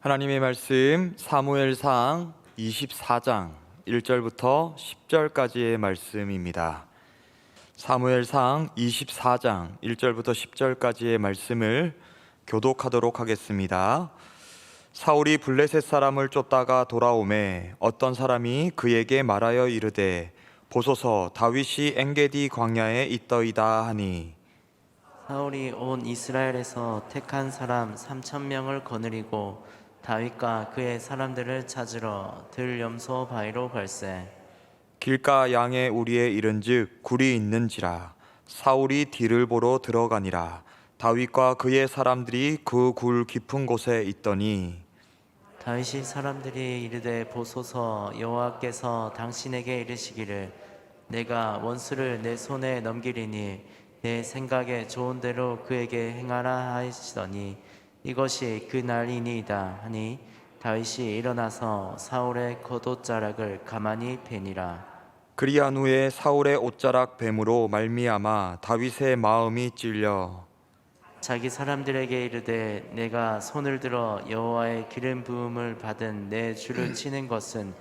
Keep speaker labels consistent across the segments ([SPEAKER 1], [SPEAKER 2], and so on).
[SPEAKER 1] 하나님의 말씀 사무엘상 24장 1절부터 10절까지의 말씀입니다. 사무엘상 24장 1절부터 10절까지의 말씀을 교독하도록 하겠습니다. 사울이 블레셋 사람을 쫓다가 돌아오매 어떤 사람이 그에게 말하여 이르되 보소서 다윗이 엔게디 광야에 있더이다 하니,
[SPEAKER 2] 사울이 온 이스라엘에서 택한 사람 3,000명을 거느리고 다윗과 그의 사람들을 찾으러 들염소 바위로 걸세.
[SPEAKER 1] 길가 양의 우리에 이른즉 굴이 있는지라. 사울이 뒤를 보러 들어가니라. 다윗과 그의 사람들이 그 굴 깊은 곳에 있더니
[SPEAKER 2] 다윗이 사람들이 이르되 보소서 여호와께서 당신에게 이르시기를 내가 원수를 내 손에 넘기리니 내 생각에 좋은 대로 그에게 행하라 하시더니 이것이 그 날이니이다 하니 다윗이 일어나서 사울의 겉옷자락을 가만히 베니라.
[SPEAKER 1] 그리한 후에 사울의 옷자락 뱀으로 말미암아 다윗의 마음이 찔려
[SPEAKER 2] 자기 사람들에게 이르되 내가 손을 들어 여호와의 기름 부음을 받은 내 주를 치는 것은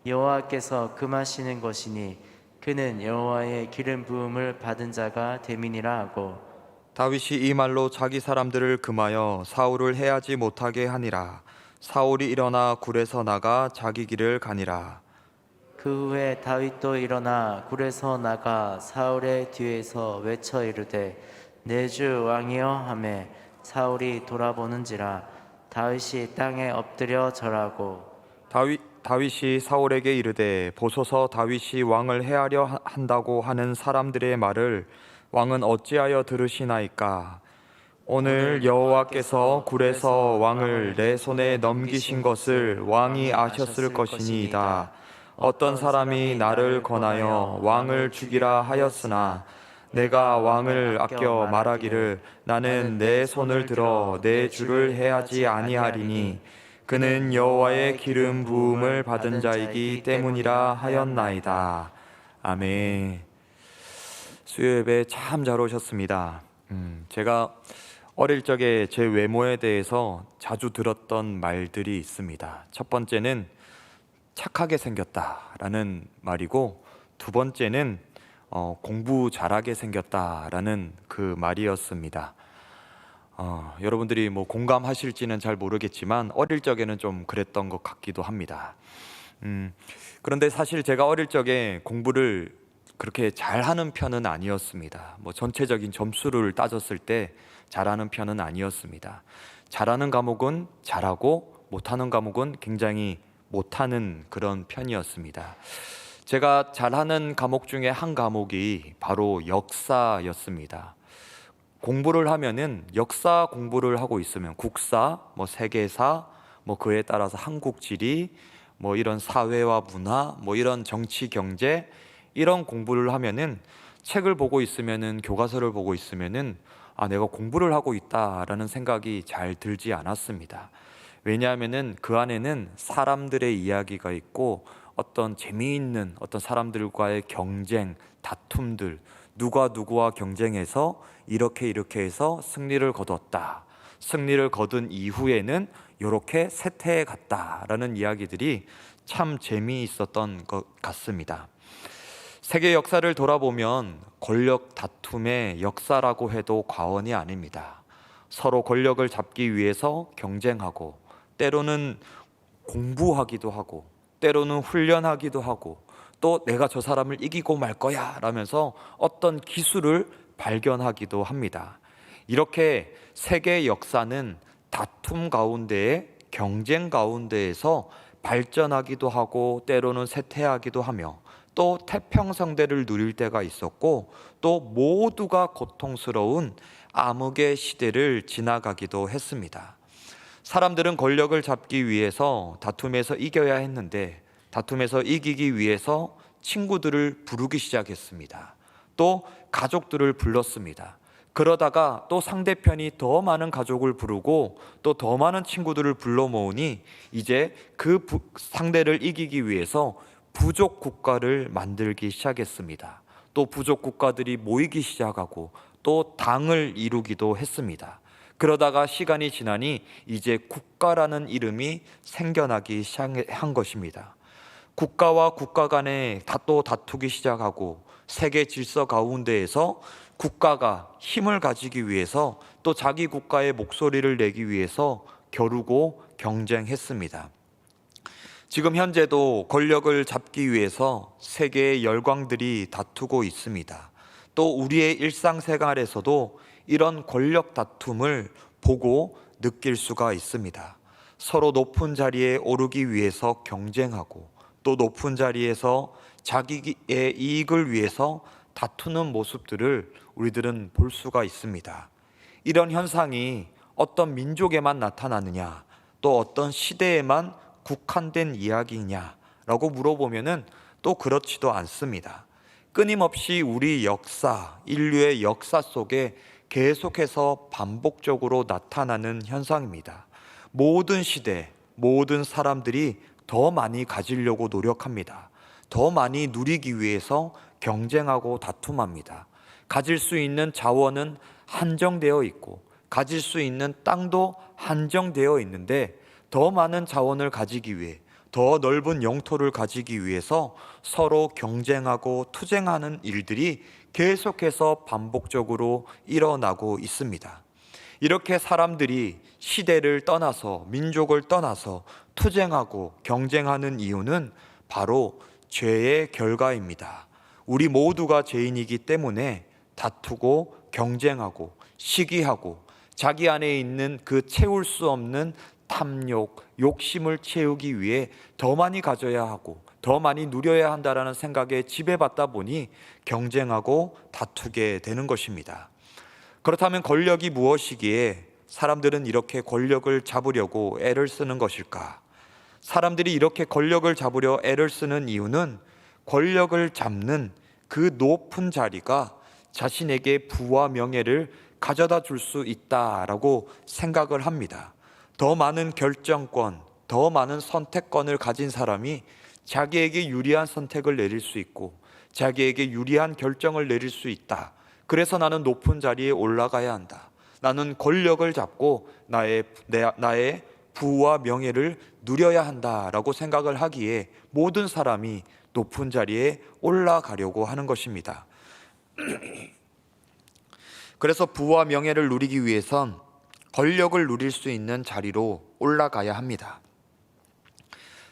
[SPEAKER 2] 여호와께서 금하시는 것이니 그는 여호와의 기름 부음을 받은 자가 됨이니라 하고,
[SPEAKER 1] 다윗이 이 말로 자기 사람들을 금하여 사울을 해하지 못하게 하니라. 사울이 일어나 굴에서 나가 자기 길을 가니라.
[SPEAKER 2] 그 후에 다윗도 일어나 굴에서 나가 사울의 뒤에서 외쳐 이르되 내 주 왕이여 하매 사울이 돌아보는지라 다윗이 땅에 엎드려 절하고,
[SPEAKER 1] 다윗이 사울에게 이르되 보소서 다윗이 왕을 해하려 한다고 하는 사람들의 말을 왕은 어찌하여 들으시나이까? 오늘 여호와께서 굴에서 왕을 내 손에 넘기신 것을 왕이 아셨을 것이니이다. 어떤 사람이 나를 권하여 왕을 죽이라 하였으나 내가 왕을 아껴 말하기를 나는 내 손을 들어 내 주를 해하지 아니하리니 그는 여호와의 기름 부음을 받은 자이기 때문이라 하였나이다. 아멘. 수요 예배 참 잘 오셨습니다. 제가 어릴 적에 제 외모에 대해서 자주 들었던 말들이 있습니다. 첫 번째는 착하게 생겼다라는 말이고, 두 번째는 공부 잘하게 생겼다라는 그 말이었습니다. 여러분들이 뭐 공감하실지는 잘 모르겠지만 어릴 적에는 좀 그랬던 것 같기도 합니다. 그런데 사실 제가 어릴 적에 공부를 그렇게 잘하는 편은 아니었습니다. 뭐 전체적인 점수를 따졌을 때 잘하는 편은 아니었습니다. 잘하는 과목은 잘하고 못하는 과목은 굉장히 못하는 그런 편이었습니다. 제가 잘하는 과목 중에 한 과목이 바로 역사였습니다. 공부를 하면은 역사 공부를 하고 있으면 국사, 뭐 세계사, 뭐 그에 따라서 한국 지리, 뭐 이런 사회와 문화, 뭐 이런 정치 경제 이런 공부를 하면은 책을 보고 있으면은 교과서를 보고 있으면은 내가 공부를 하고 있다라는 생각이 잘 들지 않았습니다. 왜냐하면은 그 안에는 사람들의 이야기가 있고 어떤 재미있는 어떤 사람들과의 경쟁, 다툼들, 누가 누구와 경쟁해서 이렇게 해서 승리를 거뒀다. 승리를 거둔 이후에는 이렇게 쇠퇴해 갔다라는 이야기들이 참 재미있었던 것 같습니다. 세계 역사를 돌아보면 권력 다툼의 역사라고 해도 과언이 아닙니다. 서로 권력을 잡기 위해서 경쟁하고 때로는 공부하기도 하고 때로는 훈련하기도 하고 또 내가 저 사람을 이기고 말 거야 라면서 어떤 기술을 발견하기도 합니다. 이렇게 세계 역사는 다툼 가운데에 경쟁 가운데에서 발전하기도 하고 때로는 쇠퇴하기도 하며 또 태평성대를 누릴 때가 있었고 또 모두가 고통스러운 암흑의 시대를 지나가기도 했습니다. 사람들은 권력을 잡기 위해서 다툼에서 이겨야 했는데 다툼에서 이기기 위해서 친구들을 부르기 시작했습니다. 또 가족들을 불렀습니다. 그러다가 또 상대편이 더 많은 가족을 부르고 또 더 많은 친구들을 불러 모으니 이제 그 상대를 이기기 위해서 부족 국가를 만들기 시작했습니다. 또 부족 국가들이 모이기 시작하고 또 당을 이루기도 했습니다. 그러다가 시간이 지나니 이제 국가라는 이름이 생겨나기 시작한 것입니다. 국가와 국가 간에 또 다투기 시작하고 세계 질서 가운데에서 국가가 힘을 가지기 위해서 또 자기 국가의 목소리를 내기 위해서 겨루고 경쟁했습니다. 지금 현재도 권력을 잡기 위해서 세계의 열강들이 다투고 있습니다. 또 우리의 일상생활에서도 이런 권력 다툼을 보고 느낄 수가 있습니다. 서로 높은 자리에 오르기 위해서 경쟁하고 또 높은 자리에서 자기의 이익을 위해서 다투는 모습들을 우리들은 볼 수가 있습니다. 이런 현상이 어떤 민족에만 나타나느냐, 또 어떤 시대에만 국한된 이야기냐라고 물어보면은 또 그렇지도 않습니다. 끊임없이 우리 역사, 인류의 역사 속에 계속해서 반복적으로 나타나는 현상입니다. 모든 시대, 모든 사람들이 더 많이 가지려고 노력합니다. 더 많이 누리기 위해서 경쟁하고 다툼합니다. 가질 수 있는 자원은 한정되어 있고 가질 수 있는 땅도 한정되어 있는데 더 많은 자원을 가지기 위해 더 넓은 영토를 가지기 위해서 서로 경쟁하고 투쟁하는 일들이 계속해서 반복적으로 일어나고 있습니다. 이렇게 사람들이 시대를 떠나서 민족을 떠나서 투쟁하고 경쟁하는 이유는 바로 죄의 결과입니다. 우리 모두가 죄인이기 때문에 다투고 경쟁하고 시기하고 자기 안에 있는 그 채울 수 없는 탐욕, 욕심을 채우기 위해 더 많이 가져야 하고 더 많이 누려야 한다라는 생각에 지배받다 보니 경쟁하고 다투게 되는 것입니다. 그렇다면 권력이 무엇이기에 사람들은 이렇게 권력을 잡으려고 애를 쓰는 것일까? 사람들이 이렇게 권력을 잡으려 애를 쓰는 이유는 권력을 잡는 그 높은 자리가 자신에게 부와 명예를 가져다 줄 수 있다라고 생각을 합니다. 더 많은 결정권, 더 많은 선택권을 가진 사람이 자기에게 유리한 선택을 내릴 수 있고 자기에게 유리한 결정을 내릴 수 있다. 그래서 나는 높은 자리에 올라가야 한다. 나는 권력을 잡고 나의 부와 명예를 누려야 한다라고 생각을 하기에 모든 사람이 높은 자리에 올라가려고 하는 것입니다. 그래서 부와 명예를 누리기 위해선 권력을 누릴 수 있는 자리로 올라가야 합니다.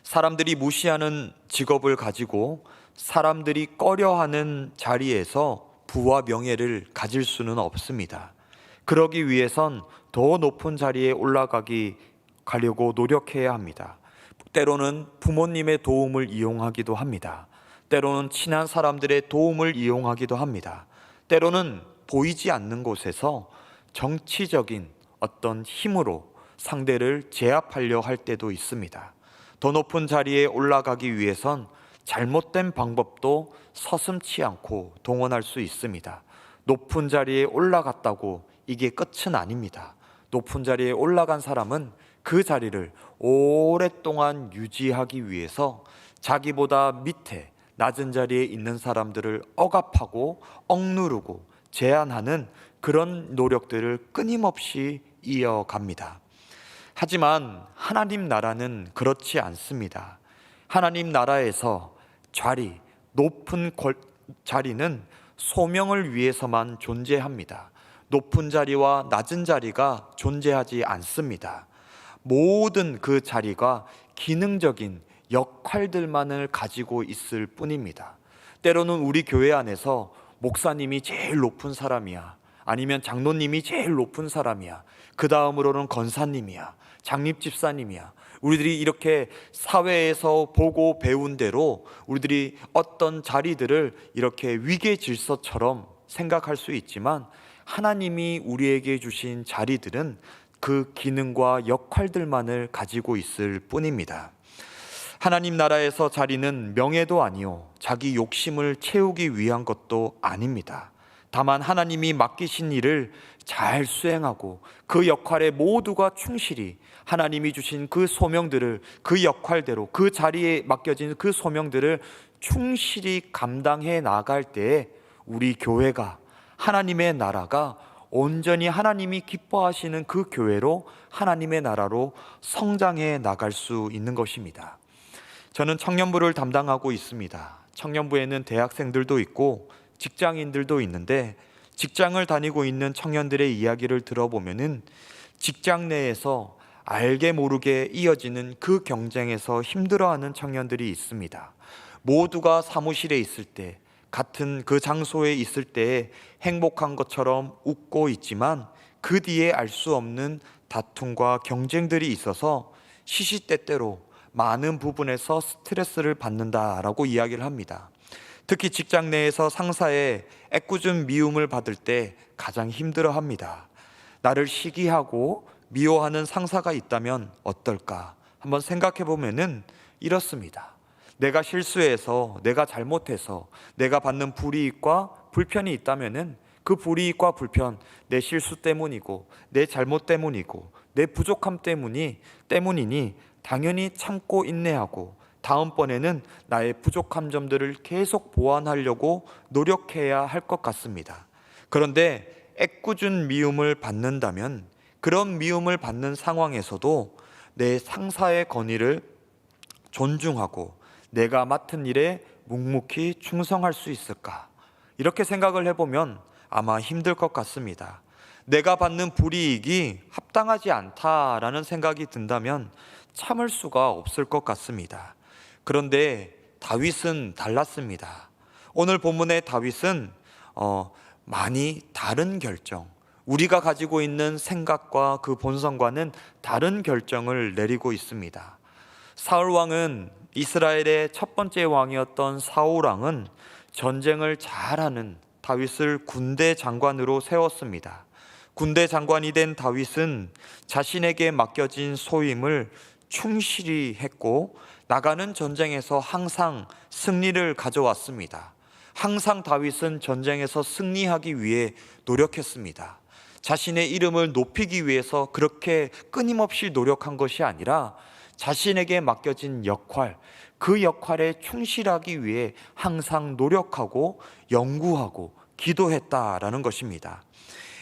[SPEAKER 1] 사람들이 무시하는 직업을 가지고 사람들이 꺼려하는 자리에서 부와 명예를 가질 수는 없습니다. 그러기 위해선 더 높은 자리에 가려고 노력해야 합니다. 때로는 부모님의 도움을 이용하기도 합니다. 때로는 친한 사람들의 도움을 이용하기도 합니다. 때로는 보이지 않는 곳에서 정치적인 어떤 힘으로 상대를 제압하려 할 때도 있습니다. 더 높은 자리에 올라가기 위해선 잘못된 방법도 서슴지 않고 동원할 수 있습니다. 높은 자리에 올라갔다고 이게 끝은 아닙니다. 높은 자리에 올라간 사람은 그 자리를 오랫동안 유지하기 위해서 자기보다 밑에 낮은 자리에 있는 사람들을 억압하고 억누르고 제한하는 그런 노력들을 끊임없이 이어갑니다. 하지만 하나님 나라는 그렇지 않습니다. 하나님 나라에서 높은 자리는 소명을 위해서만 존재합니다. 높은 자리와 낮은 자리가 존재하지 않습니다. 모든 그 자리가 기능적인 역할들만을 가지고 있을 뿐입니다. 때로는 우리 교회 안에서 목사님이 제일 높은 사람이야, 아니면 장로님이 제일 높은 사람이야, 그 다음으로는 권사님이야, 장립집사님이야. 우리들이 이렇게 사회에서 보고 배운 대로 우리들이 어떤 자리들을 이렇게 위계 질서처럼 생각할 수 있지만 하나님이 우리에게 주신 자리들은 그 기능과 역할들만을 가지고 있을 뿐입니다. 하나님 나라에서 자리는 명예도 아니요 자기 욕심을 채우기 위한 것도 아닙니다. 다만 하나님이 맡기신 일을 잘 수행하고 그 역할에 모두가 충실히 하나님이 주신 그 소명들을 그 역할대로 그 자리에 맡겨진 그 소명들을 충실히 감당해 나갈 때에 우리 교회가, 하나님의 나라가 온전히 하나님이 기뻐하시는 그 교회로, 하나님의 나라로 성장해 나갈 수 있는 것입니다. 저는 청년부를 담당하고 있습니다. 청년부에는 대학생들도 있고 직장인들도 있는데, 직장을 다니고 있는 청년들의 이야기를 들어보면은 직장 내에서 알게 모르게 이어지는 그 경쟁에서 힘들어하는 청년들이 있습니다. 모두가 사무실에 있을 때, 같은 그 장소에 있을 때 행복한 것처럼 웃고 있지만 그 뒤에 알 수 없는 다툼과 경쟁들이 있어서 시시때때로 많은 부분에서 스트레스를 받는다라고 이야기를 합니다. 특히 직장 내에서 상사의 애꿎은 미움을 받을 때 가장 힘들어합니다. 나를 시기하고 미워하는 상사가 있다면 어떨까? 한번 생각해 보면은 이렇습니다. 내가 실수해서, 내가 잘못해서 내가 받는 불이익과 불편이 있다면은 그 불이익과 불편, 내 실수 때문이고 내 잘못 때문이고 내 부족함 때문이니 당연히 참고 인내하고 다음번에는 나의 부족한 점들을 계속 보완하려고 노력해야 할 것 같습니다. 그런데 애꿎은 미움을 받는다면, 그런 미움을 받는 상황에서도 내 상사의 건의를 존중하고 내가 맡은 일에 묵묵히 충성할 수 있을까? 이렇게 생각을 해보면 아마 힘들 것 같습니다. 내가 받는 불이익이 합당하지 않다라는 생각이 든다면 참을 수가 없을 것 같습니다. 그런데 다윗은 달랐습니다. 오늘 본문의 다윗은 많이 다른 결정, 우리가 가지고 있는 생각과 그 본성과는 다른 결정을 내리고 있습니다. 사울 왕은, 이스라엘의 첫 번째 왕이었던 사울 왕은 전쟁을 잘하는 다윗을 군대 장관으로 세웠습니다. 군대 장관이 된 다윗은 자신에게 맡겨진 소임을 충실히 했고 나가는 전쟁에서 항상 승리를 가져왔습니다. 항상 다윗은 전쟁에서 승리하기 위해 노력했습니다. 자신의 이름을 높이기 위해서 그렇게 끊임없이 노력한 것이 아니라 자신에게 맡겨진 역할, 그 역할에 충실하기 위해 항상 노력하고 연구하고 기도했다라는 것입니다.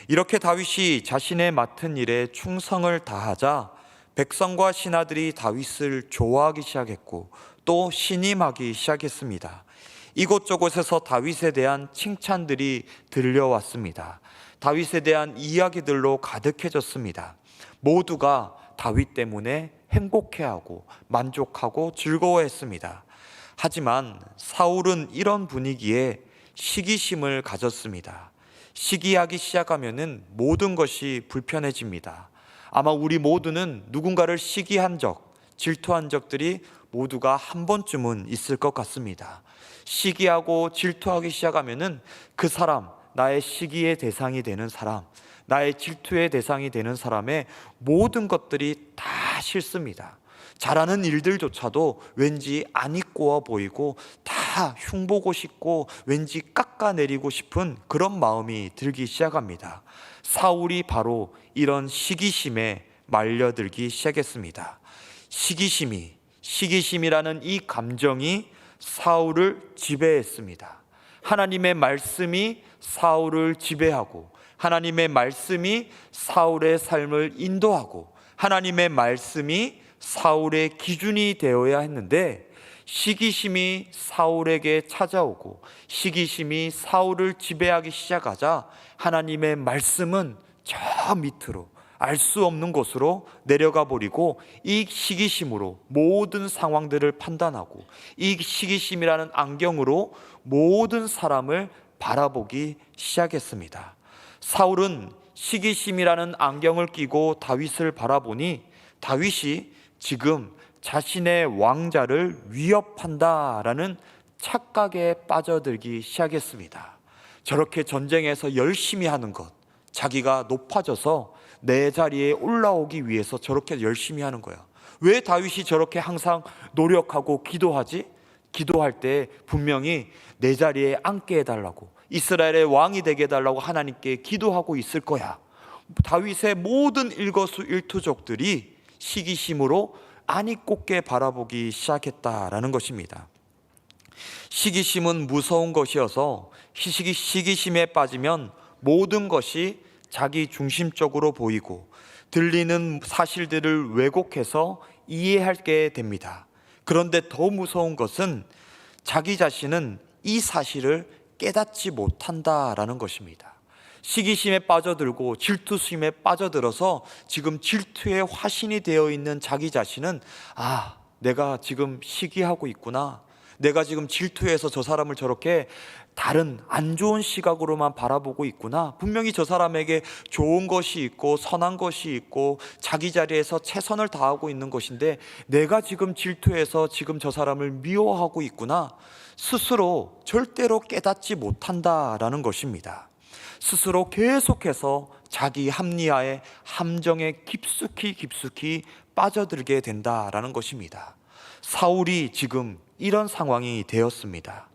[SPEAKER 1] 이렇게 다윗이 자신의 맡은 일에 충성을 다하자 백성과 신하들이 다윗을 좋아하기 시작했고 또 신임하기 시작했습니다. 이곳저곳에서 다윗에 대한 칭찬들이 들려왔습니다. 다윗에 대한 이야기들로 가득해졌습니다. 모두가 다윗 때문에 행복해하고 만족하고 즐거워했습니다. 하지만 사울은 이런 분위기에 시기심을 가졌습니다. 시기하기 시작하면은 모든 것이 불편해집니다. 아마 우리 모두는 누군가를 시기한 적, 질투한 적들이 모두가 한 번쯤은 있을 것 같습니다. 시기하고 질투하기 시작하면은 그 사람, 나의 시기의 대상이 되는 사람, 나의 질투의 대상이 되는 사람의 모든 것들이 다 싫습니다. 잘하는 일들조차도 왠지 안 이꼬아 보이고 다 흉보고 싶고 왠지 깎아내리고 싶은 그런 마음이 들기 시작합니다. 사울이 바로 이런 시기심에 말려들기 시작했습니다. 시기심이라는 이 감정이 사울을 지배했습니다. 하나님의 말씀이 사울을 지배하고 하나님의 말씀이 사울의 삶을 인도하고 하나님의 말씀이 사울의 기준이 되어야 했는데 시기심이 사울에게 찾아오고 시기심이 사울을 지배하기 시작하자 하나님의 말씀은 저 밑으로 알 수 없는 곳으로 내려가 버리고 이 시기심으로 모든 상황들을 판단하고 이 시기심이라는 안경으로 모든 사람을 바라보기 시작했습니다. 사울은 시기심이라는 안경을 끼고 다윗을 바라보니 다윗이 지금 자신의 왕자를 위협한다라는 착각에 빠져들기 시작했습니다. 저렇게 전쟁에서 열심히 하는 것, 자기가 높아져서 내 자리에 올라오기 위해서 저렇게 열심히 하는 거야. 왜 다윗이 저렇게 항상 노력하고 기도하지? 기도할 때 분명히 내 자리에 앉게 해달라고, 이스라엘의 왕이 되게 해달라고 하나님께 기도하고 있을 거야. 다윗의 모든 일거수일투족들이 시기심으로 안이 꽂게 바라보기 시작했다라는 것입니다. 시기심은 무서운 것이어서 시기심에 빠지면 모든 것이 자기 중심적으로 보이고 들리는 사실들을 왜곡해서 이해하게 됩니다. 그런데 더 무서운 것은 자기 자신은 이 사실을 깨닫지 못한다라는 것입니다. 시기심에 빠져들고 질투심에 빠져들어서 지금 질투의 화신이 되어 있는 자기 자신은 내가 지금 시기하고 있구나, 내가 지금 질투해서 저 사람을 저렇게 다른 안 좋은 시각으로만 바라보고 있구나, 분명히 저 사람에게 좋은 것이 있고 선한 것이 있고 자기 자리에서 최선을 다하고 있는 것인데 내가 지금 질투해서 지금 저 사람을 미워하고 있구나, 스스로 절대로 깨닫지 못한다라는 것입니다. 스스로 계속해서 자기 합리화의 함정에 깊숙이 빠져들게 된다라는 것입니다. 사울이 지금 이런 상황이 되었습니다.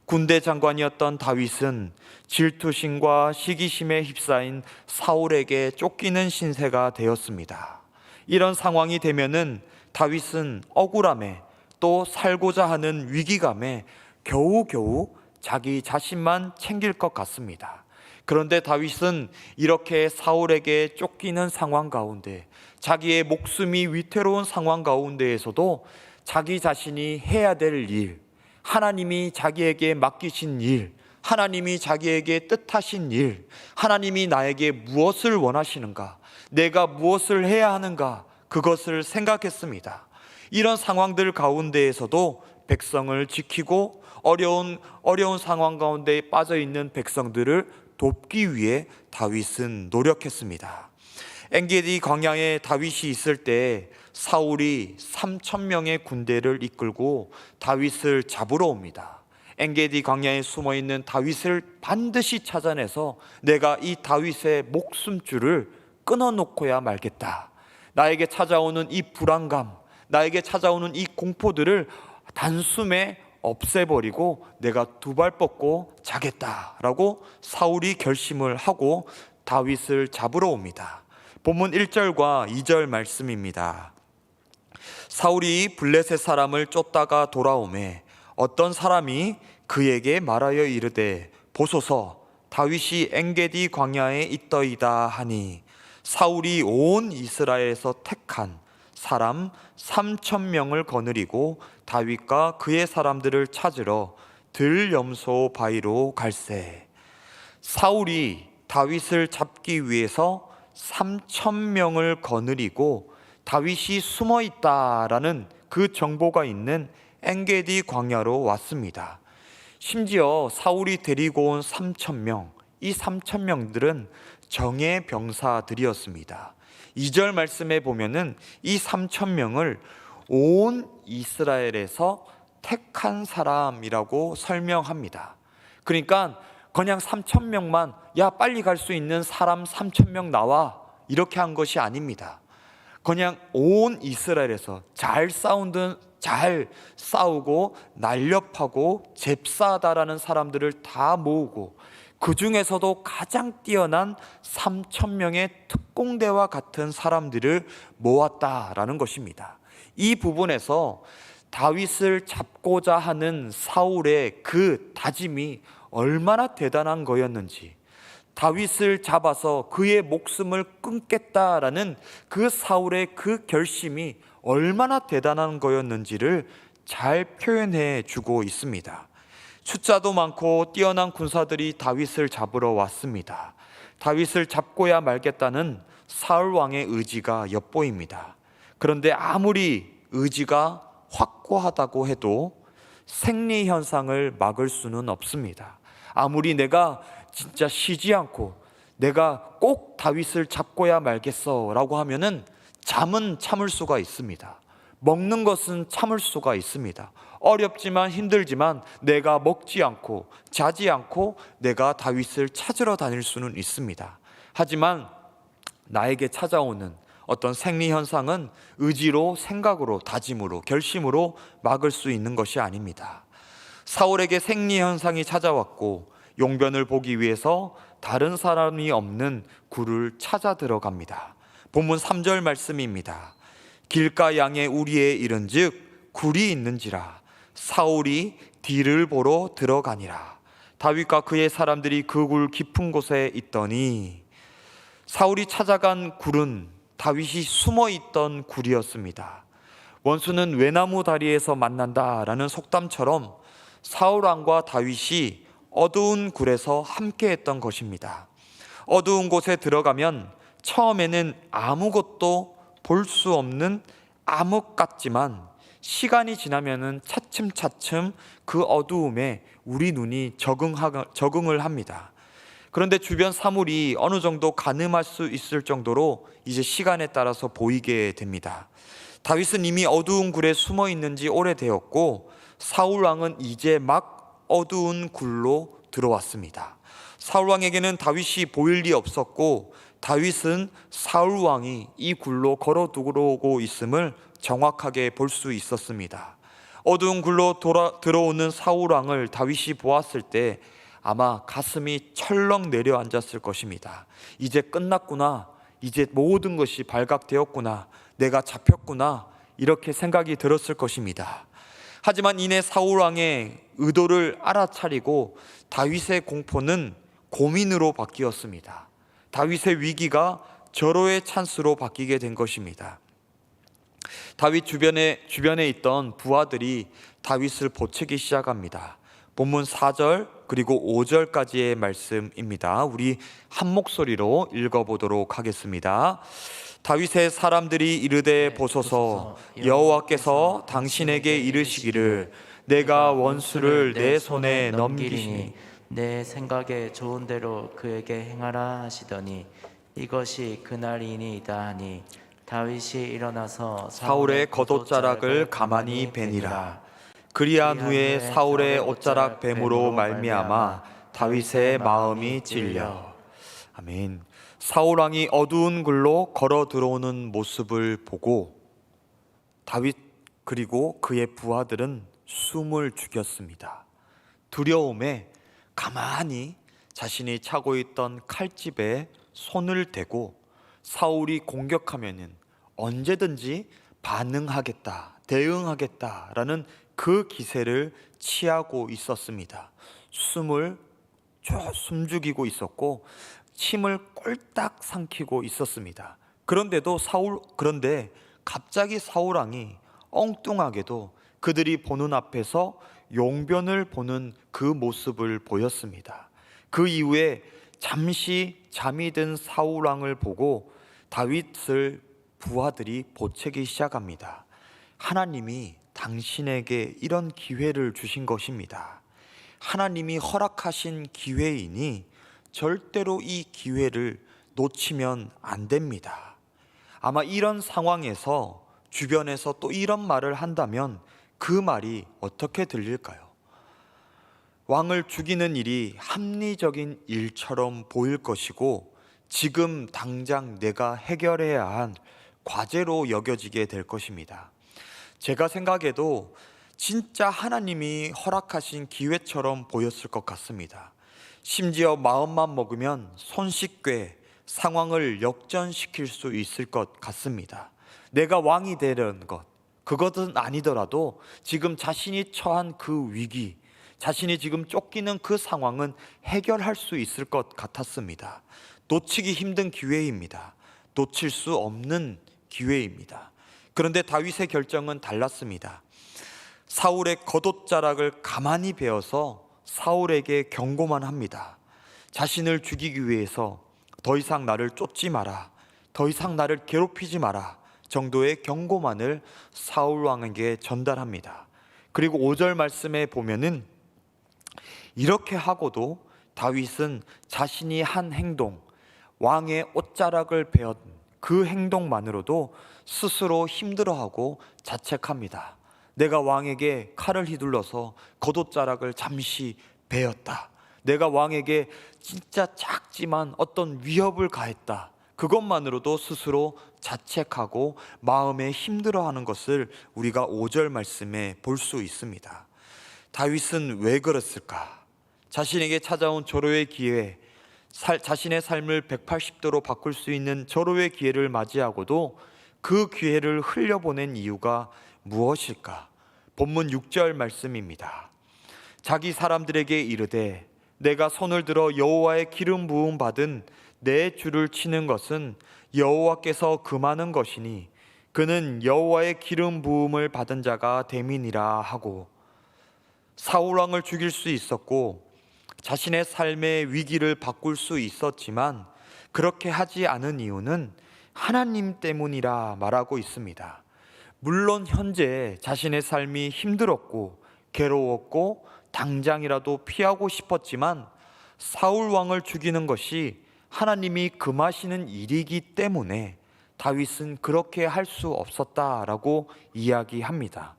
[SPEAKER 1] 군대 장관이었던 다윗은 질투심과 시기심에 휩싸인 사울에게 쫓기는 신세가 되었습니다. 이런 상황이 되면은 다윗은 억울함에 또 살고자 하는 위기감에 겨우겨우 자기 자신만 챙길 것 같습니다. 그런데 다윗은 이렇게 사울에게 쫓기는 상황 가운데, 자기의 목숨이 위태로운 상황 가운데에서도 자기 자신이 해야 될 일, 하나님이 자기에게 맡기신 일, 하나님이 자기에게 뜻하신 일, 하나님이 나에게 무엇을 원하시는가, 내가 무엇을 해야 하는가, 그것을 생각했습니다. 이런 상황들 가운데에서도 백성을 지키고 어려운 상황 가운데 빠져 있는 백성들을 돕기 위해 다윗은 노력했습니다. 엔게디 광야에 다윗이 있을 때 사울이 3,000명의 군대를 이끌고 다윗을 잡으러 옵니다. 엔게디 광야에 숨어있는 다윗을 반드시 찾아내서 내가 이 다윗의 목숨줄을 끊어놓고야 말겠다, 나에게 찾아오는 이 불안감, 나에게 찾아오는 이 공포들을 단숨에 없애버리고 내가 두 발 뻗고 자겠다라고 사울이 결심을 하고 다윗을 잡으러 옵니다. 본문 1절과 2절 말씀입니다. 사울이 블레셋 사람을 쫓다가 돌아오매 어떤 사람이 그에게 말하여 이르되 보소서 다윗이 엔게디 광야에 있더이다 하니 사울이 온 이스라엘에서 택한 사람 3,000명을 거느리고 다윗과 그의 사람들을 찾으러 들염소 바위로 갈새. 사울이 다윗을 잡기 위해서 3,000명을 거느리고 다윗이 숨어 있다라는 그 정보가 있는 엔게디 광야로 왔습니다. 심지어 사울이 데리고 온 3,000명, 이 3,000명들은 정예 병사들이었습니다. 2절 말씀에 보면은 이 3,000명을 온 이스라엘에서 택한 사람이라고 설명합니다. 그러니까 그냥 3,000명만 야 빨리 갈 수 있는 사람 3,000명 나와 이렇게 한 것이 아닙니다. 그냥 온 이스라엘에서 잘 싸우고 날렵하고 잽싸다라는 사람들을 다 모으고 그 중에서도 가장 뛰어난 3,000명의 특공대와 같은 사람들을 모았다라는 것입니다. 이 부분에서 다윗을 잡고자 하는 사울의 그 다짐이 얼마나 대단한 거였는지, 다윗을 잡아서 그의 목숨을 끊겠다라는 그 사울의 그 결심이 얼마나 대단한 거였는지를 잘 표현해 주고 있습니다. 숫자도 많고 뛰어난 군사들이 다윗을 잡으러 왔습니다. 다윗을 잡고야 말겠다는 사울 왕의 의지가 엿보입니다. 그런데 아무리 의지가 확고하다고 해도 생리 현상을 막을 수는 없습니다. 아무리 내가 진짜 쉬지 않고 내가 꼭 다윗을 잡고야 말겠어 라고 하면은 잠은 참을 수가 있습니다. 먹는 것은 참을 수가 있습니다. 어렵지만 힘들지만 내가 먹지 않고 자지 않고 내가 다윗을 찾으러 다닐 수는 있습니다. 하지만 나에게 찾아오는 어떤 생리 현상은 의지로, 생각으로, 다짐으로, 결심으로 막을 수 있는 것이 아닙니다. 사울에게 생리 현상이 찾아왔고 용변을 보기 위해서 다른 사람이 없는 굴을 찾아 들어갑니다. 본문 3절 말씀입니다. 길가 양의 우리에 이른즉 굴이 있는지라 사울이 뒤를 보러 들어가니라. 다윗과 그의 사람들이 그 굴 깊은 곳에 있더니 사울이 찾아간 굴은 다윗이 숨어 있던 굴이었습니다. 원수는 외나무 다리에서 만난다라는 속담처럼 사울 왕과 다윗이 어두운 굴에서 함께했던 것입니다. 어두운 곳에 들어가면 처음에는 아무것도 볼 수 없는 암흑 같지만 시간이 지나면은 차츰차츰 그 어두움에 우리 눈이 적응을 합니다. 그런데 주변 사물이 어느 정도 가늠할 수 있을 정도로 이제 시간에 따라서 보이게 됩니다. 다윗은 이미 어두운 굴에 숨어 있는 지 오래되었고 사울 왕은 이제 막 어두운 굴로 들어왔습니다. 사울 왕에게는 다윗이 보일 리 없었고 다윗은 사울 왕이 이 굴로 걸어 들어오고 있음을 정확하게 볼 수 있었습니다. 어두운 굴로 들어오는 사울 왕을 다윗이 보았을 때 아마 가슴이 철렁 내려앉았을 것입니다. 이제 끝났구나. 이제 모든 것이 발각되었구나. 내가 잡혔구나. 이렇게 생각이 들었을 것입니다. 하지만 이내 사울 왕의 의도를 알아차리고 다윗의 공포는 고민으로 바뀌었습니다. 다윗의 위기가 절호의 찬스로 바뀌게 된 것입니다. 다윗 주변에 있던 부하들이 다윗을 보채기 시작합니다. 본문 4절 그리고 5절까지의 말씀입니다. 우리 한 목소리로 읽어보도록 하겠습니다. 다윗의 사람들이 이르되 보소서, 여호와께서 당신에게 이르시기를 내가 원수를 내 손에 넘기시니
[SPEAKER 2] 내 생각에 좋은 대로 그에게 행하라 하시더니 이것이 그날이니이다 하니 다윗이 일어나서
[SPEAKER 1] 사울의 겉옷자락을 가만히 베니라. 그리한 후에 사울의 옷자락 뱀으로 말미암아 다윗의 마음이 찔려. 아멘. 사울 왕이 어두운 굴로 걸어 들어오는 모습을 보고 다윗 그리고 그의 부하들은 숨을 죽였습니다. 두려움에 가만히 자신이 차고 있던 칼집에 손을 대고 사울이 공격하면은 언제든지 반응하겠다, 대응하겠다라는 그 기세를 취하고 있었습니다. 숨죽이고 있었고 침을 꼴딱 삼키고 있었습니다. 그런데 갑자기 사울 왕이 엉뚱하게도 그들이 보는 앞에서 용변을 보는 그 모습을 보였습니다. 그 이후에 잠시 잠이 든 사울 왕을 보고 다윗을 부하들이 보채기 시작합니다. 하나님이 당신에게 이런 기회를 주신 것입니다. 하나님이 허락하신 기회이니 절대로 이 기회를 놓치면 안 됩니다. 아마 이런 상황에서 주변에서 또 이런 말을 한다면 그 말이 어떻게 들릴까요? 왕을 죽이는 일이 합리적인 일처럼 보일 것이고 지금 당장 내가 해결해야 한 과제로 여겨지게 될 것입니다. 제가 생각해도 진짜 하나님이 허락하신 기회처럼 보였을 것 같습니다. 심지어 마음만 먹으면 손쉽게 상황을 역전시킬 수 있을 것 같습니다. 내가 왕이 되려는 것, 그것은 아니더라도 지금 자신이 처한 그 위기, 자신이 지금 쫓기는 그 상황은 해결할 수 있을 것 같았습니다. 놓치기 힘든 기회입니다. 놓칠 수 없는 기회입니다. 그런데 다윗의 결정은 달랐습니다. 사울의 겉옷자락을 가만히 베어서 사울에게 경고만 합니다. 자신을 죽이기 위해서 더 이상 나를 쫓지 마라, 더 이상 나를 괴롭히지 마라 정도의 경고만을 사울 왕에게 전달합니다. 그리고 5절 말씀에 보면은 이렇게 하고도 다윗은 자신이 한 행동, 왕의 옷자락을 베었 그 행동만으로도 스스로 힘들어하고 자책합니다. 내가 왕에게 칼을 휘둘러서 겉옷자락을 잠시 베었다. 내가 왕에게 진짜 작지만 어떤 위협을 가했다. 그것만으로도 스스로 자책하고 마음에 힘들어하는 것을 우리가 5절 말씀에 볼 수 있습니다. 다윗은 왜 그랬을까? 자신에게 찾아온 절호의 기회, 자신의 삶을 180도로 바꿀 수 있는 절호의 기회를 맞이하고도 그 기회를 흘려보낸 이유가 무엇일까? 본문 6절 말씀입니다. 자기 사람들에게 이르되 내가 손을 들어 여호와의 기름 부음 받은 내 줄을 치는 것은 여호와께서 금하는 것이니 그는 여호와의 기름 부음을 받은 자가 됨이니라 하고, 사울 왕을 죽일 수 있었고 자신의 삶의 위기를 바꿀 수 있었지만 그렇게 하지 않은 이유는 하나님 때문이라 말하고 있습니다. 물론 현재 자신의 삶이 힘들었고 괴로웠고 당장이라도 피하고 싶었지만 사울 왕을 죽이는 것이 하나님이 금하시는 일이기 때문에 다윗은 그렇게 할 수 없었다라고 이야기합니다.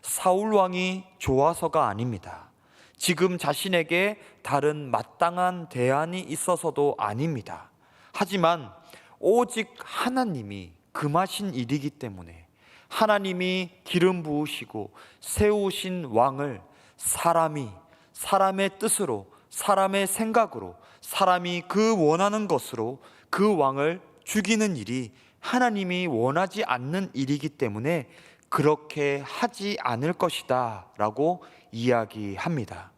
[SPEAKER 1] 사울 왕이 좋아서가 아닙니다. 지금 자신에게 다른 마땅한 대안이 있어서도 아닙니다. 하지만 오직 하나님이 금하신 일이기 때문에, 하나님이 기름 부으시고 세우신 왕을 사람의 뜻으로, 사람의 생각으로, 사람이 그 원하는 것으로 그 왕을 죽이는 일이 하나님이 원하지 않는 일이기 때문에 그렇게 하지 않을 것이다 라고 이야기합니다.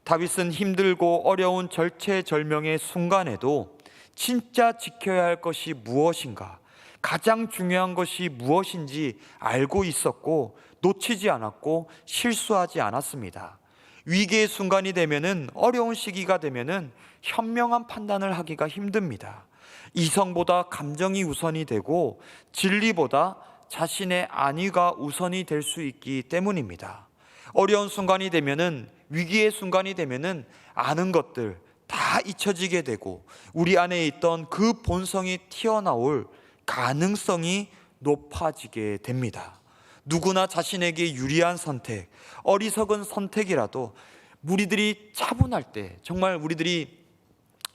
[SPEAKER 1] 다윗은 힘들고 어려운 절체절명의 순간에도 진짜 지켜야 할 것이 무엇인가, 가장 중요한 것이 무엇인지 알고 있었고 놓치지 않았고 실수하지 않았습니다. 위기의 순간이 되면은, 어려운 시기가 되면은 현명한 판단을 하기가 힘듭니다. 이성보다 감정이 우선이 되고 진리보다 자신의 안위가 우선이 될 수 있기 때문입니다. 어려운 순간이 되면은, 위기의 순간이 되면은 아는 것들 다 잊혀지게 되고 우리 안에 있던 그 본성이 튀어나올 가능성이 높아지게 됩니다. 누구나 자신에게 유리한 선택, 어리석은 선택이라도 우리들이 차분할 때, 정말 우리들이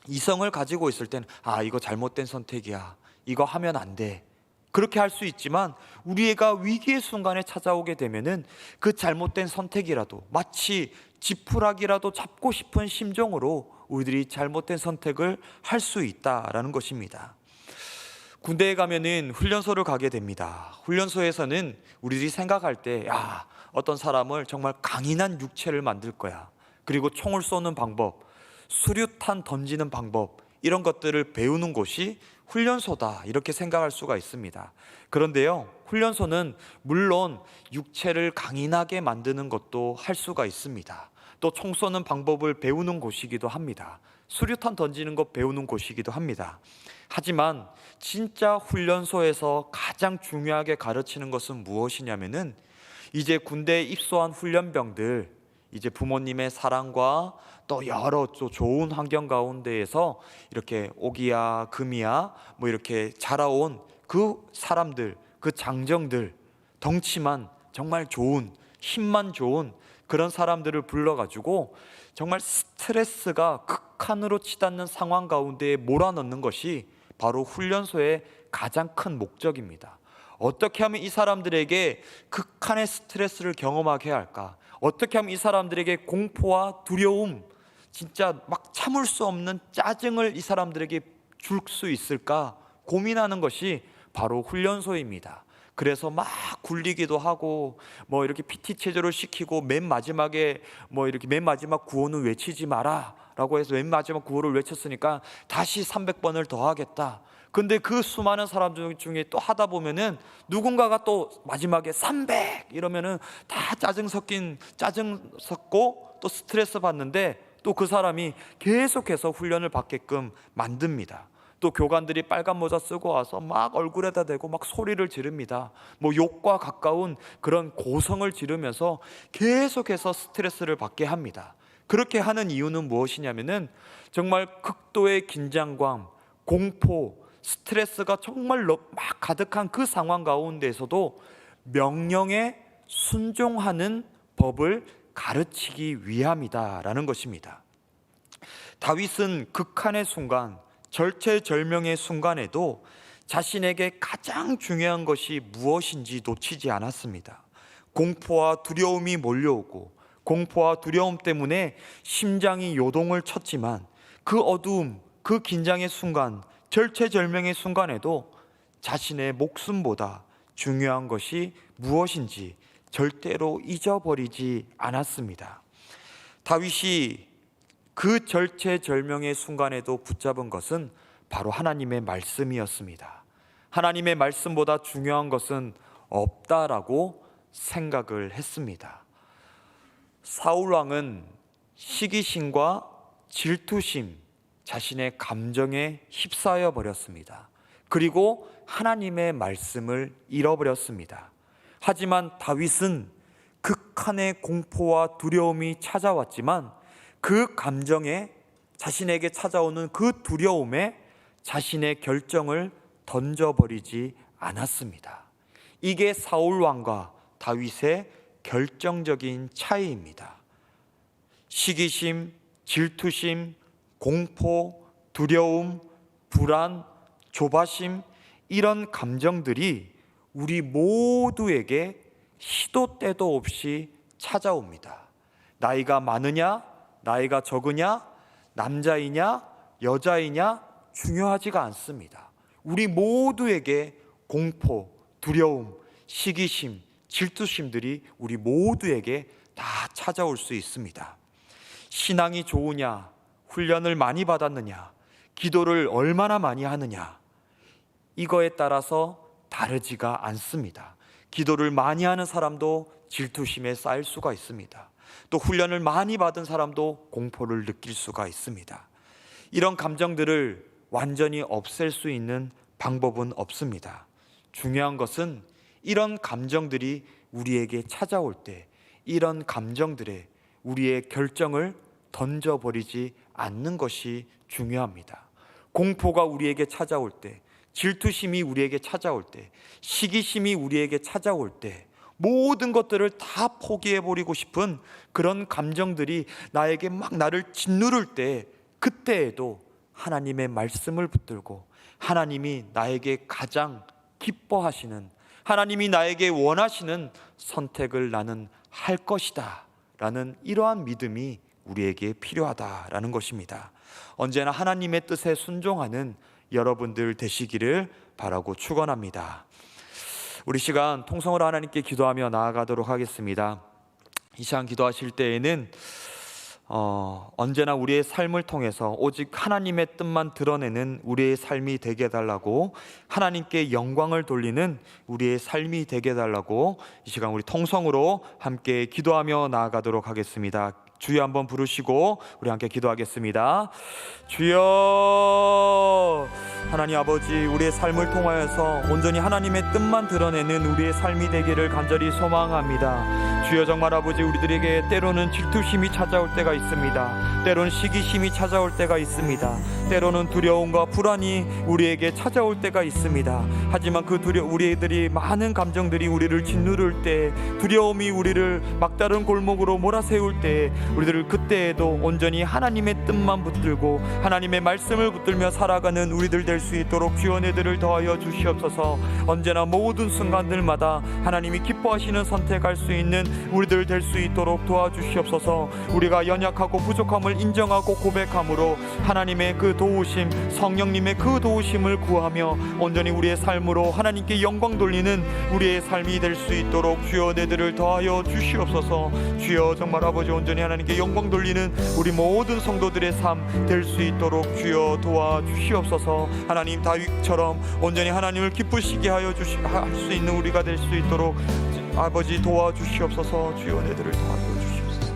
[SPEAKER 1] 이성을 가지고 있을 때는 이거 잘못된 선택이야, 이거 하면 안 돼, 그렇게 할 수 있지만 우리가 위기의 순간에 찾아오게 되면은 그 잘못된 선택이라도 마치 지푸라기라도 잡고 싶은 심정으로 우리들이 잘못된 선택을 할 수 있다라는 것입니다. 군대에 가면은 훈련소를 가게 됩니다. 훈련소에서는 우리들이 생각할 때 어떤 사람을 정말 강인한 육체를 만들 거야, 그리고 총을 쏘는 방법, 수류탄 던지는 방법, 이런 것들을 배우는 곳이 훈련소다, 이렇게 생각할 수가 있습니다. 그런데요, 훈련소는 물론 육체를 강인하게 만드는 것도 할 수가 있습니다. 또 총 쏘는 방법을 배우는 곳이기도 합니다. 수류탄 던지는 것 배우는 곳이기도 합니다. 하지만 진짜 훈련소에서 가장 중요하게 가르치는 것은 무엇이냐면은, 이제 군대에 입소한 훈련병들, 이제 부모님의 사랑과 또 여러 또 좋은 환경 가운데에서 이렇게 오기야 금이야 뭐 이렇게 자라온 그 사람들, 그 장정들, 덩치만 정말 좋은, 힘만 좋은 그런 사람들을 불러가지고 정말 스트레스가 극한으로 치닫는 상황 가운데에 몰아넣는 것이 바로 훈련소의 가장 큰 목적입니다. 어떻게 하면 이 사람들에게 극한의 스트레스를 경험하게 할까? 어떻게 하면 이 사람들에게 공포와 두려움, 진짜 막 참을 수 없는 짜증을 이 사람들에게 줄 수 있을까 고민하는 것이 바로 훈련소입니다. 그래서 막 굴리기도 하고 뭐 이렇게 PT 체조를 시키고 맨 마지막에 뭐 이렇게 맨 마지막 구호는 외치지 마라 라고 해서 맨 마지막 구호를 외쳤으니까 다시 300번을 더 하겠다. 근데 그 수많은 사람들 중에 또 하다 보면은 누군가가 또 마지막에 300 이러면은 다 짜증 섞고 또 스트레스 받는데, 또 그 사람이 계속해서 훈련을 받게끔 만듭니다. 또 교관들이 빨간 모자 쓰고 와서 막 얼굴에다 대고 막 소리를 지릅니다. 뭐 욕과 가까운 그런 고성을 지르면서 계속해서 스트레스를 받게 합니다. 그렇게 하는 이유는 무엇이냐면은 정말 극도의 긴장감, 공포, 스트레스가 정말 막 가득한 그 상황 가운데에서도 명령에 순종하는 법을 가르치기 위함이다라는 것입니다. 다윗은 극한의 순간, 절체절명의 순간에도 자신에게 가장 중요한 것이 무엇인지 놓치지 않았습니다. 공포와 두려움이 몰려오고 공포와 두려움 때문에 심장이 요동을 쳤지만 그 어두움, 그 긴장의 순간, 절체절명의 순간에도 자신의 목숨보다 중요한 것이 무엇인지 절대로 잊어버리지 않았습니다. 다윗이 그 절체절명의 순간에도 붙잡은 것은 바로 하나님의 말씀이었습니다. 하나님의 말씀보다 중요한 것은 없다라고 생각을 했습니다. 사울 왕은 시기심과 질투심, 자신의 감정에 휩싸여 버렸습니다. 그리고 하나님의 말씀을 잃어버렸습니다. 하지만 다윗은 극한의 공포와 두려움이 찾아왔지만 그 감정에, 자신에게 찾아오는 그 두려움에 자신의 결정을 던져버리지 않았습니다. 이게 사울 왕과 다윗의 결정적인 차이입니다. 시기심, 질투심, 공포, 두려움, 불안, 조바심, 이런 감정들이 우리 모두에게 시도 때도 없이 찾아옵니다. 나이가 많으냐, 나이가 적으냐, 남자이냐, 여자이냐 중요하지가 않습니다. 우리 모두에게 공포, 두려움, 시기심, 질투심들이 우리 모두에게 다 찾아올 수 있습니다. 신앙이 좋으냐, 훈련을 많이 받았느냐, 기도를 얼마나 많이 하느냐, 이거에 따라서 다르지가 않습니다. 기도를 많이 하는 사람도 질투심에 쌓일 수가 있습니다. 또 훈련을 많이 받은 사람도 공포를 느낄 수가 있습니다. 이런 감정들을 완전히 없앨 수 있는 방법은 없습니다. 중요한 것은 이런 감정들이 우리에게 찾아올 때 이런 감정들에 우리의 결정을 던져버리지 않는 것이 중요합니다. 공포가 우리에게 찾아올 때, 질투심이 우리에게 찾아올 때, 시기심이 우리에게 찾아올 때, 모든 것들을 다 포기해버리고 싶은 그런 감정들이 나에게 막 나를 짓누를 때, 그때에도 하나님의 말씀을 붙들고 하나님이 나에게 가장 기뻐하시는, 하나님이 나에게 원하시는 선택을 나는 할 것이다 라는 이러한 믿음이 우리에게 필요하다라는 것입니다. 언제나 하나님의 뜻에 순종하는 여러분들 되시기를 바라고 축원합니다. 우리 시간 통성으로 하나님께 기도하며 나아가도록 하겠습니다. 이 시간 기도하실 때에는 언제나 우리의 삶을 통해서 오직 하나님의 뜻만 드러내는 우리의 삶이 되게 해달라고, 하나님께 영광을 돌리는 우리의 삶이 되게 해달라고 이 시간 우리 통성으로 함께 기도하며 나아가도록 하겠습니다. 주여 한번 부르시고 우리 함께 기도하겠습니다. 주여, 하나님 아버지, 우리의 삶을 통하여서 온전히 하나님의 뜻만 드러내는 우리의 삶이 되기를 간절히 소망합니다. 주여, 정말 아버지, 우리들에게 때로는 질투심이 찾아올 때가 있습니다. 때로는 시기심이 찾아올 때가 있습니다. 때로는 두려움과 불안이 우리에게 찾아올 때가 있습니다. 하지만 그 우리들이 많은 감정들이 우리를 짓누를 때, 두려움이 우리를 막다른 골목으로 몰아세울 때, 우리들을 그때에도 온전히 하나님의 뜻만 붙들고 하나님의 말씀을 붙들며 살아가는 우리들 될 수 있도록 주여 은혜들을 더하여 주시옵소서. 언제나 모든 순간들마다 하나님이 기뻐하시는 선택할 수 있는 우리들 될 수 있도록 도와주시옵소서. 우리가 연약하고 부족함을 인정하고 고백함으로 하나님의 그 도우심, 성령님의 그 도우심을 구하며 온전히 우리의 삶으로 하나님께 영광 돌리는 우리의 삶이 될 수 있도록 주여 은혜들을 더하여 주시옵소서. 주여, 정말 아버지, 온전히 하나님께 영광 돌리는 우리 모든 성도들의 삶 될 수 있도록 주여 도와주시옵소서. 하나님 다윗처럼 온전히 하나님을 기쁘시게 하여 할 수 있는 우리가 될 수 있도록 아버지 도와주시옵소서. 주여 은혜들을 도와주시옵소서.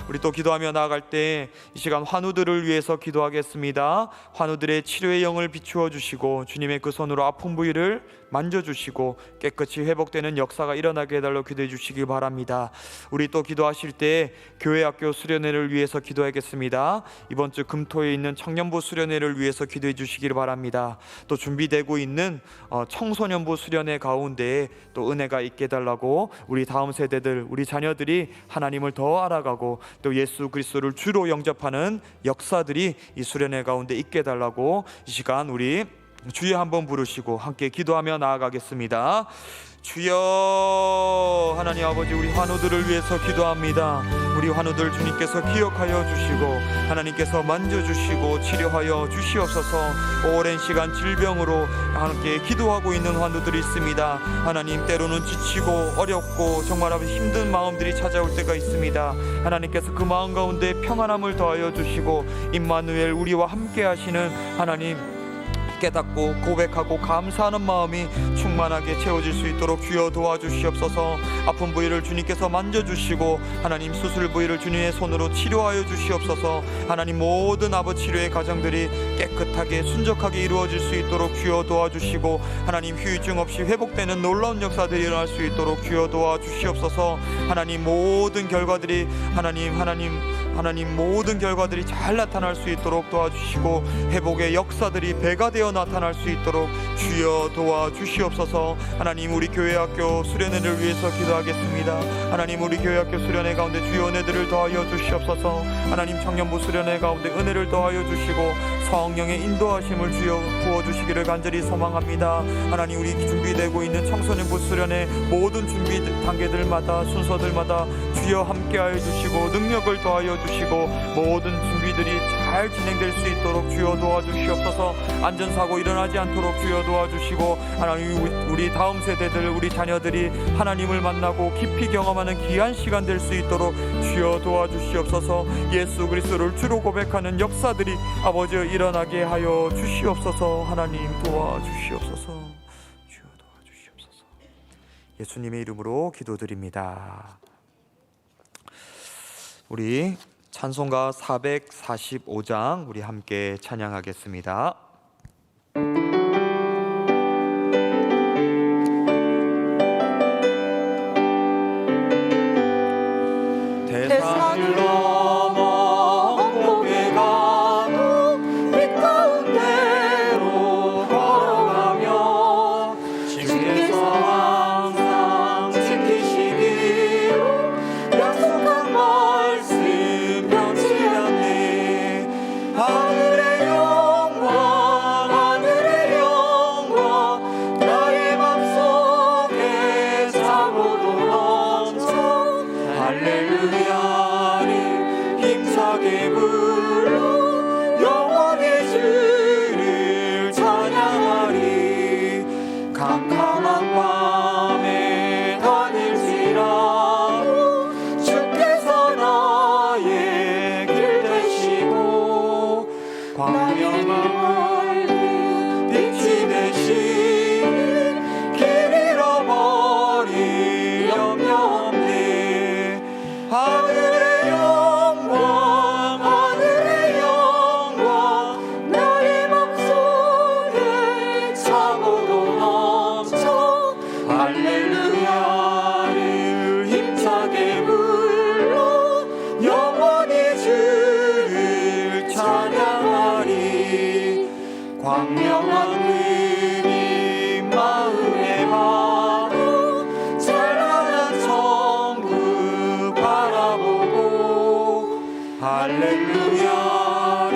[SPEAKER 1] 우리 또 기도하며 나아갈 때 이 시간 환우들을 위해서 기도하겠습니다. 환우들의 치료의 영을 비추어 주시고 주님의 그 손으로 아픈 부위를 만져주시고 깨끗이 회복되는 역사가 일어나게 해달라고 기도해 주시기 바랍니다. 우리 또 기도하실 때 교회 학교 수련회를 위해서 기도하겠습니다. 이번 주 금토에 있는 청년부 수련회를 위해서 기도해 주시기를 바랍니다. 또 준비되고 있는 청소년부 수련회 가운데 또 은혜가 있게 해달라고, 우리 다음 세대들, 우리 자녀들이 하나님을 더 알아가고 또 예수 그리스도를 주로 영접하는 역사들이 이 수련회 가운데 있게 해달라고 이 시간 우리 주여 한번 부르시고 함께 기도하며 나아가겠습니다. 주여, 하나님 아버지, 우리 환우들을 위해서 기도합니다. 우리 환우들 주님께서 기억하여 주시고 하나님께서 만져주시고 치료하여 주시옵소서. 오랜 시간 질병으로 함께 기도하고 있는 환우들이 있습니다. 하나님, 때로는 지치고 어렵고 정말 아버지 힘든 마음들이 찾아올 때가 있습니다. 하나님께서 그 마음 가운데 평안함을 더하여 주시고 임마누엘, 우리와 함께 하시는 하나님, 깨닫고 고백하고 감사하는 마음이 충만하게 채워질 수 있도록 주여 도와주시옵소서. 아픈 부위를 주님께서 만져주시고 하나님 수술 부위를 주님의 손으로 치료하여 주시옵소서. 하나님 모든 아버지 치료의 과정들이 깨끗하게 순적하게 이루어질 수 있도록 주여 도와주시고 하나님 후유증 없이 회복되는 놀라운 역사들이 일어날 수 있도록 주여 도와주시옵소서. 하나님 모든 결과들이 하나님 모든 결과들이 잘 나타날 수 있도록 도와주시고 회복의 역사들이 배가 되어 나타날 수 있도록 주여 도와주시옵소서. 하나님 우리 교회학교 수련회를 위해서 기도하겠습니다. 하나님 우리 교회학교 수련회 가운데 주여 은혜들을 더하여 주시옵소서. 하나님 청년부 수련회 가운데 은혜를 더하여 주시고 성령의 인도하심을 주여 부어주시기를 간절히 소망합니다. 하나님 우리 준비되고 있는 청소년부 수련회 모든 준비 단계들마다 순서들마다 주여 함께하여 주시고 능력을 더하여 주시고 모든 준비들이 잘 진행될 수 있도록 주여 도와주시옵소서. 안전사고 일어나지 않도록 주여 도와주시고 하나님 우리 다음 세대들 우리 자녀들이 하나님을 만나고 깊이 경험하는 귀한 시간 될 수 있도록 주여 도와주시옵소서. 예수 그리스도를 주로 고백하는 역사들이 아버지 일어나게 하여 주시옵소서. 하나님 도와주시옵소서. 주여 도와주시옵소서. 예수님의 이름으로 기도드립니다. 우리 찬송가 445장 우리 함께 찬양하겠습니다. 대산을 넘어 홍곡에 가도 빛 가운데로 걸어가며 주께서 항상 지키시기로 약속한 말씀 변치 않네. 하늘의 영광 나의 맘속에 참으로 넘쳐 할렐루야를 힘차게 불러 영원의 주를 찬양하리. 캄캄한 밤에 다닐지라도 주께서 나의 길 되시고 광명한 빛이 되시니 길 잃어버릴 염려 없네. 하늘의 영광 나의 맘속에 참으로 넘쳐 할렐루야를 힘차게 불러 영원히 주를 찬양하리. 광명한 그림 마음에 봐도 찬란한 천국 바라보고 할렐루야를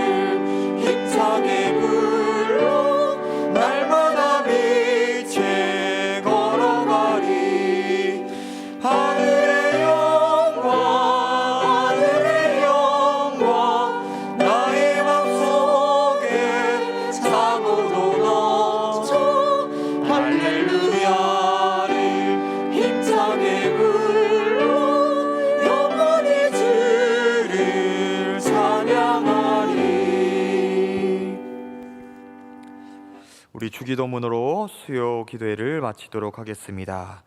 [SPEAKER 1] 힘차게 불러 날마다 빛에 걸어가리. 하늘의 영광 나의 맘속에 참으로 넘쳐 할렐루야를 힘차게 불러 영원히 주를 찬양하리. 우리 주기도문으로 수요 기도회를 마치도록 하겠습니다.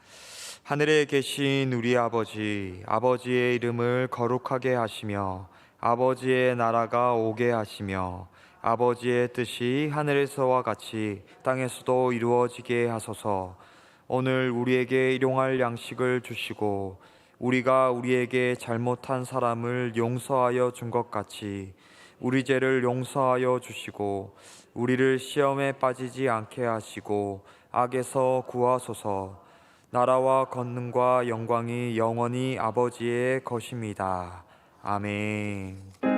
[SPEAKER 1] 하늘에 계신 우리 아버지의 이름을 거룩하게 하시며 아버지의 나라가 오게 하시며 아버지의 뜻이 하늘에서와 같이 땅에서도 이루어지게 하소서. 오늘 우리에게 일용할 양식을 주시고 우리가 우리에게 잘못한 사람을 용서하여 준 것 같이 우리 죄를 용서하여 주시고 우리를 시험에 빠지지 않게 하시고 악에서 구하소서. 나라와 권능과 영광이 영원히 아버지의 것입니다. 아멘.